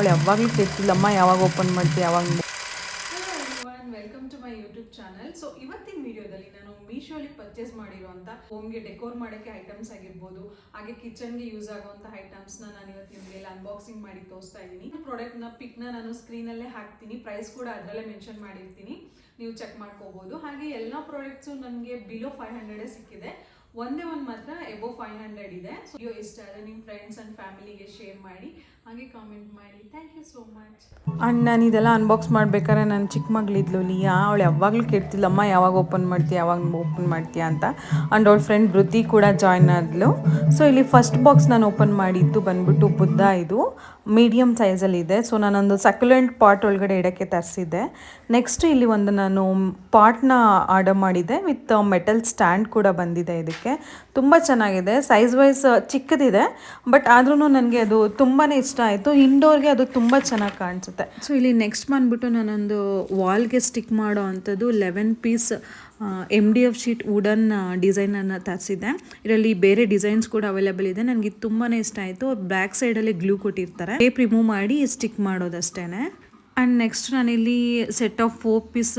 ಅವಳು ಯಾವಾಗಲೂ ಕೇಳ್ತಿಲ್ಲಮ್ಮ ಯಾವಾಗ ಓಪನ್ ಮಾಡ್ತೀವಿ ಯಾವಾಗ. Welcome to my YouTube channel. So ಇವತ್ತಿನ ವಿಡಿಯೋದಲ್ಲಿ ನಾನು ಮೀಶೋಲಿ ಪರ್ಚೇಸ್ ಮಾಡಿರುವಂಥ ಹೋಮ್ಗೆ ಡೆಕೋರ್ ಮಾಡೋಕ್ಕೆ ಐಟಮ್ಸ್ ಆಗಿರ್ಬೋದು, ಹಾಗೆ ಕಿಚನ್ಗೆ ಯೂಸ್ ಆಗುವಂಥ ಐಟಮ್ಸ್ನ ನಾನು ಇವತ್ತು ನಿಮಗೆ ಅನ್ಬಾಕ್ಸಿಂಗ್ ಮಾಡಿ ತೋರಿಸ್ತಾ ಇದ್ದೀನಿ. ಪ್ರಾಡಕ್ಟ್ನ ಪಿಕ್ನ ನಾನು ಸ್ಕ್ರೀನಲ್ಲೇ ಹಾಕ್ತೀನಿ, ಪ್ರೈಸ್ ಕೂಡ ಅದರಲ್ಲೇ ಮೆನ್ಷನ್ ಮಾಡಿರ್ತೀನಿ, ನೀವು ಚೆಕ್ ಮಾಡ್ಕೋಬೋದು. ಹಾಗೆ ಎಲ್ಲ ಪ್ರಾಡಕ್ಟ್ಸು ನನಗೆ ಬಿಲೋ 500 ಸಿಕ್ಕಿದೆ, ಒಂದೇ ಒಂದು ಮಾತ್ರ ಎಬೋ 500 ಇದೆ. ಸೊ ವಿಡಿಯೋ ಇಷ್ಟ ಆದರೆ ನಿಮ್ಮ ಫ್ರೆಂಡ್ಸ್ ಆ್ಯಂಡ್ ಫ್ಯಾಮಿಲಿಗೆ ಶೇರ್ ಮಾಡಿ, ಹಾಗೆ ಕಾಮೆಂಟ್ ಮಾಡಿ. Thank you so much. And ನಾನು ಇದೆಲ್ಲ ಅನ್ಬಾಕ್ಸ್ ಮಾಡ್ಬೇಕಾದ್ರೆ ನನ್ನ ಚಿಕ್ಕ ಮಗಳಿದ್ಲು ಲಿಯಾ, ಅವಳು ಯಾವಾಗಲೂ ಕೇಳ್ತಿಲ್ಲಮ್ಮ ಯಾವಾಗ ಓಪನ್ ಮಾಡ್ತೀಯ ಯಾವಾಗ ಓಪನ್ ಮಾಡ್ತೀಯಾ ಅಂತ. ಆ್ಯಂಡ್ ಅವಳ ಫ್ರೆಂಡ್ ವೃತ್ತಿ ಕೂಡ ಜಾಯ್ನ್ ಆದ್ಲು. ಸೊ ಇಲ್ಲಿ ಫಸ್ಟ್ ಬಾಕ್ಸ್ ನಾನು ಓಪನ್ ಮಾಡಿದ್ದು ಬಂದ್ಬಿಟ್ಟು ಬುದ್ಧ, ಇದು ಮೀಡಿಯಮ್ ಸೈಜಲ್ಲಿದೆ. ಸೊ ನಾನೊಂದು ಸಕ್ಯುಲೆಂಟ್ ಪಾಟ್ ಒಳಗಡೆ ಇಡೋಕ್ಕೆ ತರಿಸಿದ್ದೆ. ನೆಕ್ಸ್ಟ್ ಇಲ್ಲಿ ಒಂದು ನಾನು ಪಾಟ್ನ ಆರ್ಡರ್ ಮಾಡಿದ್ದೆ ವಿತ್ ಮೆಟಲ್ ಸ್ಟ್ಯಾಂಡ್ ಕೂಡ ಬಂದಿದೆ. ಇದಕ್ಕೆ ತುಂಬ ಚೆನ್ನಾಗಿದೆ, ಸೈಜ್ ವೈಸ್ ಚಿಕ್ಕದಿದೆ, ಬಟ್ ಆದ್ರೂ ನನಗೆ ಅದು ತುಂಬಾ ಇಷ್ಟ ಆಯಿತು. ಇಂಡೋರ್ಗೆ ಅದು ತುಂಬ ಚೆನ್ನಾಗಿ ಕಾಣಿಸುತ್ತೆ. ಸೊ ಇಲ್ಲಿ ನೆಕ್ಸ್ಟ್ ಬಂದ್ಬಿಟ್ಟು ನಾನೊಂದು ವಾಲ್ಗೆ ಸ್ಟಿಕ್ ಮಾಡೋ ಅಂಥದ್ದು 11 ಪೀಸ್ MDF ಶೀಟ್ ವುಡನ್ ಡಿಸೈನನ್ನು ತರಿಸಿದ್ದೆ. ಇದರಲ್ಲಿ ಬೇರೆ ಡಿಸೈನ್ಸ್ ಕೂಡ ಅವೈಲೇಬಲ್ ಇದೆ. ನನಗೆ ಇದು ತುಂಬಾ ಇಷ್ಟ ಆಯಿತು. ಬ್ಯಾಕ್ ಸೈಡಲ್ಲಿ ಗ್ಲೂ ಕೊಟ್ಟಿರ್ತಾರೆ, ಟೇಪ್ ರಿಮೂವ್ ಮಾಡಿ ಸ್ಟಿಕ್ ಮಾಡೋದಷ್ಟೇ. ಆ್ಯಂಡ್ ನೆಕ್ಸ್ಟ್ ನಾನಿಲ್ಲಿ set of 4 piece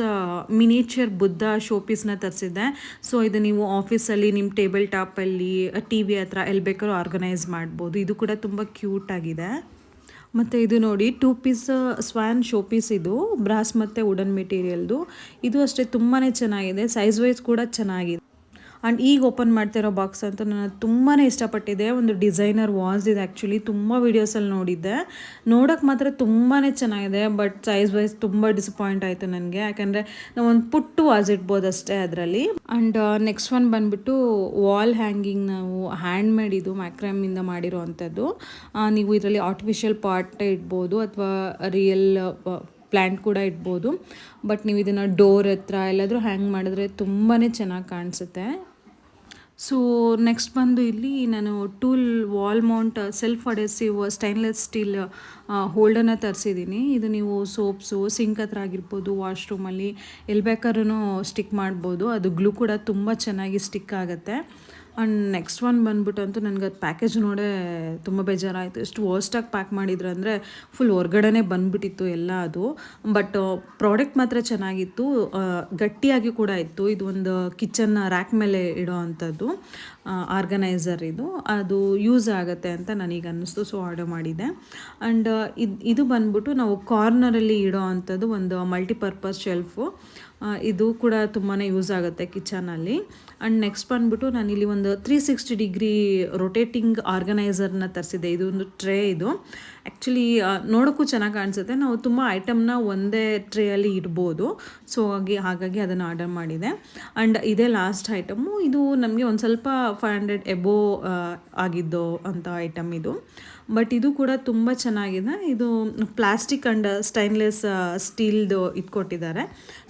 miniature Buddha show ಪೀಸ್ನ ತರಿಸಿದ್ದೆ. ಸೊ ಇದು ನೀವು ಆಫೀಸಲ್ಲಿ ನಿಮ್ಮ ಟೇಬಲ್ ಟಾಪಲ್ಲಿ TV ಹತ್ರ ಎಲ್ಲಿ ಬೇಕಾದ್ರೂ ಆರ್ಗನೈಸ್ ಮಾಡ್ಬೋದು. ಇದು ಕೂಡ ತುಂಬ ಕ್ಯೂಟ್ ಆಗಿದೆ. ಮತ್ತು ಇದು ನೋಡಿ 2 ಪೀಸ್ ಸ್ವಾನ್ ಶೋ ಪೀಸ್, ಇದು ಬ್ರಾಸ್ ಮತ್ತು ವುಡನ್ ಮೆಟೀರಿಯಲ್ದು. ಇದು ಅಷ್ಟೇ ತುಂಬಾ ಚೆನ್ನಾಗಿದೆ, ಸೈಜ್ ವೈಸ್ ಕೂಡ ಚೆನ್ನಾಗಿದೆ. ಆ್ಯಂಡ್ ಈಗ ಓಪನ್ ಮಾಡ್ತಿರೋ ಬಾಕ್ಸ್ ಅಂತೂ ನಾನು ತುಂಬಾ ಇಷ್ಟಪಟ್ಟಿದ್ದೆ. ಒಂದು ಡಿಸೈನರ್ ವಾಸ್ ಇದೆ, ಆ್ಯಕ್ಚುಲಿ ತುಂಬ ವೀಡಿಯೋಸಲ್ಲಿ ನೋಡಿದ್ದೆ, ನೋಡೋಕ್ಕೆ ಮಾತ್ರ ತುಂಬಾ ಚೆನ್ನಾಗಿದೆ, ಬಟ್ ಸೈಜ್ ವೈಸ್ ತುಂಬ ಡಿಸಪಾಯಿಂಟ್ ಆಯಿತು ನನಗೆ. ಯಾಕಂದರೆ ನಾವು ಒಂದು ಪುಟ್ಟು ವಾಸ್ ಇಡ್ಬೋದು ಅಷ್ಟೇ ಅದರಲ್ಲಿ. ಆ್ಯಂಡ್ ನೆಕ್ಸ್ಟ್ ಒನ್ ಬಂದುಬಿಟ್ಟು ವಾಲ್ ಹ್ಯಾಂಗಿಂಗ್, ನಾವು ಹ್ಯಾಂಡ್ ಮೇಡ್, ಇದು ಮ್ಯಾಕ್ರಾಮಿಂದ ಮಾಡಿರೋ ಅಂಥದ್ದು. ನೀವು ಇದರಲ್ಲಿ ಆರ್ಟಿಫಿಷಿಯಲ್ ಪಾರ್ಟ್ ಇಡ್ಬೋದು ಅಥವಾ ರಿಯಲ್ ಪ್ಲ್ಯಾಂಟ್ ಕೂಡ ಇಡ್ಬೋದು, ಬಟ್ ನೀವು ಇದನ್ನು ಡೋರ್ ಹತ್ರ ಎಲ್ಲಾದರೂ ಹ್ಯಾಂಗ್ ಮಾಡಿದ್ರೆ ತುಂಬಾ ಚೆನ್ನಾಗಿ ಕಾಣಿಸುತ್ತೆ. ಸೊ ನೆಕ್ಸ್ಟ್ ಬಂದು ಇಲ್ಲಿ ನಾನು tool wall mount self adhesive stainless steel ಹೋಲ್ಡನ್ನು ತರಿಸಿದ್ದೀನಿ. ಇದು ನೀವು ಸೋಪ್ಸು ಸಿಂಕ್ ಹತ್ರ ಆಗಿರ್ಬೋದು, ವಾಶ್ರೂಮಲ್ಲಿ ಎಲ್ಲಿ ಬೇಕಾದ್ರೂ ಸ್ಟಿಕ್ ಮಾಡ್ಬೋದು. ಅದು ಗ್ಲೂ ಕೂಡ ತುಂಬ ಚೆನ್ನಾಗಿ ಸ್ಟಿಕ್ ಆಗುತ್ತೆ. ಆ್ಯಂಡ್ ನೆಕ್ಸ್ಟ್ ಒನ್ ಬಂದ್ಬಿಟ್ಟು ಅಂತೂ ನನಗೆ ಅದು ಪ್ಯಾಕೇಜ್ ನೋಡೇ ತುಂಬ ಬೇಜಾರಾಯಿತು. ಎಷ್ಟು ವರ್ಸ್ಟಾಗಿ ಪ್ಯಾಕ್ ಮಾಡಿದ್ರು ಅಂದರೆ ಫುಲ್ ಹೊರ್ಗಡೆ ಬಂದುಬಿಟ್ಟಿತ್ತು ಎಲ್ಲ ಅದು. ಬಟ್ ಪ್ರಾಡಕ್ಟ್ ಮಾತ್ರ ಚೆನ್ನಾಗಿತ್ತು, ಗಟ್ಟಿಯಾಗಿ ಕೂಡ ಇತ್ತು. ಇದು ಒಂದು ಕಿಚನ್ ರ್ಯಾಕ್ ಮೇಲೆ ಇಡೋ ಅಂಥದ್ದು ಆರ್ಗನೈಸರ್, ಅದು ಯೂಸ್ ಆಗುತ್ತೆ ಅಂತ ನನಗೆ ಅನ್ನಿಸ್ತು. ಸೊ ಆರ್ಡರ್ ಮಾಡಿದೆ. ಆ್ಯಂಡ್ ಇದು ಬಂದ್ಬಿಟ್ಟು ನಾವು ಕಾರ್ನರಲ್ಲಿ ಇಡೋ ಅಂಥದ್ದು ಒಂದು ಮಲ್ಟಿಪರ್ಪಸ್ ಶೆಲ್ಫು. ಇದು ಕೂಡ ತುಂಬಾ ಯೂಸ್ ಆಗುತ್ತೆ ಕಿಚನಲ್ಲಿ. ಆ್ಯಂಡ್ ನೆಕ್ಸ್ಟ್ ಬಂದ್ಬಿಟ್ಟು ನಾನಿಲ್ಲಿ ಒಂದು 360 ಡಿಗ್ರಿ ರೊಟೇಟಿಂಗ್ ಆರ್ಗನೈಸರ್ನ ತರಿಸಿದೆ. ಇದು ಒಂದು ಟ್ರೇ, ಇದು ಆ್ಯಕ್ಚುಲಿ ನೋಡೋಕ್ಕೂ ಚೆನ್ನಾಗಿ ಕಾಣಿಸುತ್ತೆ. ನಾವು ತುಂಬ ಐಟಮ್ನ ಒಂದೇ ಟ್ರೇಯಲ್ಲಿ ಇಡ್ಬೋದು. ಸೊ ಹಾಗಾಗಿ ಅದನ್ನು ಆರ್ಡರ್ ಮಾಡಿದೆ. ಆ್ಯಂಡ್ ಇದೇ ಲಾಸ್ಟ್ ಐಟಮು. ಇದು ನಮಗೆ ಒಂದು ಸ್ವಲ್ಪ 500 ಎಬೋ ಆಗಿದ್ದು ಅಂಥ ಐಟಮ್ ಇದು, ಬಟ್ ಇದು ಕೂಡ ತುಂಬ ಚೆನ್ನಾಗಿದೆ. ಇದು ಪ್ಲಾಸ್ಟಿಕ್ ಆ್ಯಂಡ್ ಸ್ಟೈನ್ಲೆಸ್ ಸ್ಟೀಲ್ದು ಇಟ್ಕೊಟ್ಟಿದ್ದಾರೆ,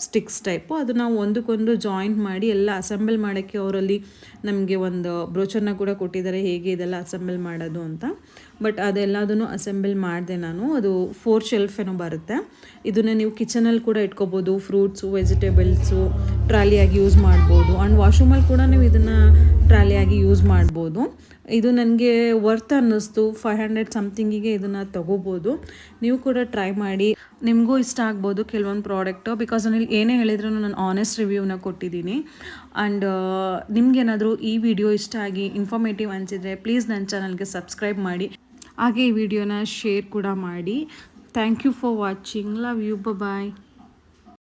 ಸ್ಟಿಕ್ಸ್ ಟೈಪು. ಅದು ನಾವು ಒಂದಕ್ಕೊಂದು ಜಾಯಿಂಟ್ ಮಾಡಿ ಎಲ್ಲ ಅಸೆಂಬಲ್ ಮಾಡೋಕ್ಕೆ ಅವರಲ್ಲಿ ನಮಗೆ ಒಂದು ಬ್ರೋಚರ್ನ ಕೂಡ ಕೊಟ್ಟಿದ್ದಾರೆ, ಹೇಗೆ ಇದೆಲ್ಲ ಅಸೆಂಬಲ್ ಮಾಡೋದು ಅಂತ. ಬಟ್ ಅದೆಲ್ಲದನ್ನು ಅಸೆಂಬಲ್ ಮಾಡಿದೆ ನಾನು. ಅದು 4 ಶೆಲ್ಫ್ ಏನೋ ಬರುತ್ತೆ. ಇದನ್ನು ನೀವು ಕಿಚನಲ್ಲಿ ಕೂಡ ಇಟ್ಕೋಬೋದು, ಫ್ರೂಟ್ಸು ವೆಜಿಟೇಬಲ್ಸು ಟ್ರಾಲಿಯಾಗಿ ಯೂಸ್ ಮಾಡ್ಬೋದು. ಆ್ಯಂಡ್ ವಾಶ್ರೂಮಲ್ಲಿ ಕೂಡ ನೀವು ಇದನ್ನು ಟ್ರಾಲಿಯಾಗಿ ಯೂಸ್ ಮಾಡ್ಬೋದು. ಇದು ನನಗೆ ವರ್ತ್ ಅನ್ನಿಸ್ತು, 500 ಸಮಥಿಂಗಿಗೆ ಇದನ್ನು ತೊಗೋಬೋದು. ನೀವು ಕೂಡ ಟ್ರೈ ಮಾಡಿ, ನಿಮಗೂ ಇಷ್ಟ ಆಗ್ಬೋದು ಕೆಲವೊಂದು ಪ್ರಾಡಕ್ಟು. ಬಿಕಾಸ್ ನಾನು ಏನೇ ಹೇಳಿದ್ರು ನಾನು ಆನೆಸ್ಟ್ ರಿವ್ಯೂನ ಕೊಟ್ಟಿದ್ದೀನಿ. ಆ್ಯಂಡ್ ನಿಮಗೇನಾದರೂ ಈ ವಿಡಿಯೋ ಇಷ್ಟ ಆಗಿ ಇನ್ಫಾರ್ಮೇಟಿವ್ ಅನಿಸಿದರೆ ಪ್ಲೀಸ್ ನನ್ನ ಚಾನಲ್ಗೆ ಸಬ್ಸ್ಕ್ರೈಬ್ ಮಾಡಿ, ಹಾಗೆ ಈ ವಿಡಿಯೋನ ಶೇರ್ ಕೂಡ ಮಾಡಿ. Thank you for watching. Love you. Bye.